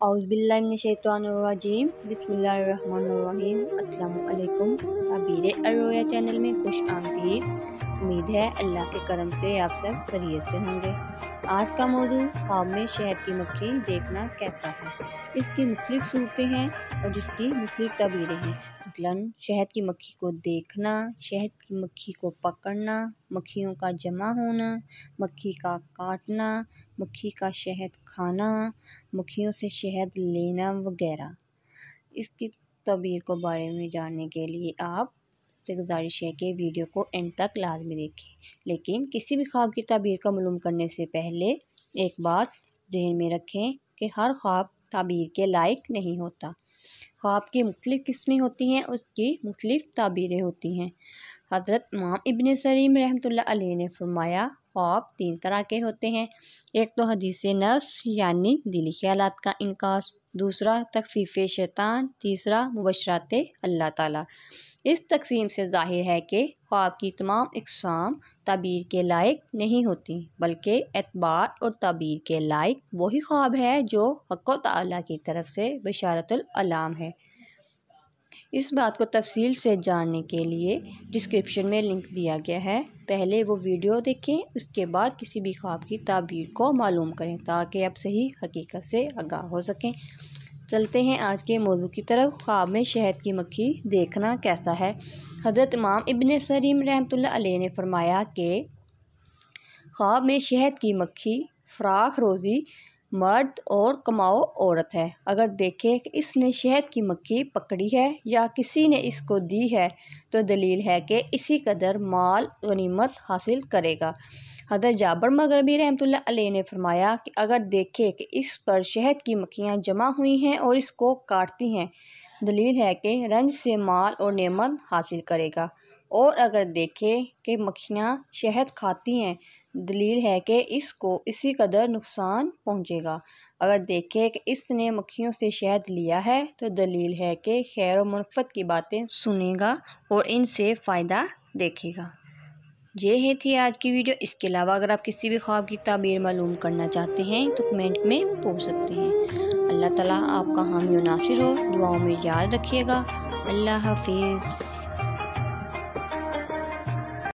औज़ुबिल्लाहिमिनश्शैतानिर्रजीम बिस्मिल्लाहिर्रहमानिर्रहीम। अस्सलामु अलैकुम। ताबीर अर्रोया चैनल में खुश आमदीद। उम्मीद है अल्लाह के करम से आप सब खैरियत से होंगे। आज का मौजू ख्वाब में शहद की मक्खी देखना कैसा है। इसकी मुख्तलिफ सूरतें हैं और जिसकी मुख्तलिफ ताबीरें हैं। मसलन शहद की मक्खी को देखना, शहद की मक्खी को पकड़ना, मक्खियों का जमा होना, मक्खी का काटना, मक्खी का शहद खाना, मक्खियों से शहद लेना वगैरह। इसकी ताबीर को बारे में जानने के लिए आप से गुजारिश है कि वीडियो को एंड तक लाजमी देखें। लेकिन किसी भी ख्वाब की ताबीर का मालूम करने से पहले एक बात ज़हन में रखें कि हर ख्वाब ताबीर के लायक नहीं होता। ख्वाब की मुख्तलिफ़ किस्में होती हैं, उसकी मुख्तलिफ़ ताबीरें होती हैं। हज़रत इमाम इब्न सीरीन रहमतुल्लाह अलैह ने फरमाया, ख्वाब 3 तरह के होते हैं। एक तो हदीस नफ्स यानी दिली ख्यालात का इनकास, दूसरा तखफीफ़ शैतान, तीसरा मुबशरात अल्लाह ताला। इस तकसीम से ज़ाहिर है कि ख्वाब की तमाम इक़साम ताबीर के लायक नहीं होती, बल्कि एतबार और ताबीर के लायक वही ख्वाब है जो हक़ व तआला की तरफ से बशारतुल अलाम है। इस बात को तफसील से जानने के लिए डिस्क्रिप्शन में लिंक दिया गया है। पहले वो वीडियो देखें, उसके बाद किसी भी ख्वाब की ताबीर को मालूम करें ताकि आप सही हकीकत से आगाह हो सकें। चलते हैं आज के मौजू की तरफ। ख्वाब में शहद की मक्खी देखना कैसा है। हज़रत इमाम इब्न सीरीन रहमतुल्लाह अलैह ने फरमाया कि ख्वाब में शहद की मक्खी फ़राख रोज़ी मर्द और कमाओ औरत है। अगर देखे कि इसने शहद की मक्खी पकड़ी है या किसी ने इसको दी है तो दलील है कि इसी कदर माल गनीमत हासिल करेगा। हज़रत जाबर मग़रिबी रहमतुल्लाह अलैह ने फरमाया कि अगर देखे कि इस पर शहद की मक्खियाँ जमा हुई हैं और इसको काटती हैं, दलील है कि रंज से माल और नेमत हासिल करेगा। और अगर देखे कि मक्खियाँ शहद खाती हैं, दलील है कि इसको इसी कदर नुकसान पहुँचेगा। अगर देखे कि इसने मक्खियों से शहद लिया है तो दलील है कि खैर व मनफ़त की बातें सुनेगा और इनसे फ़ायदा देखेगा। ये थी आज की वीडियो। इसके अलावा अगर आप किसी भी ख्वाब की ताबीर मालूम करना चाहते हैं तो कमेंट में पूछ सकते हैं। अल्लाह ताला आपका हामी व नासिर हो। दुआओं में याद रखिएगा। अल्लाह हाफिज़।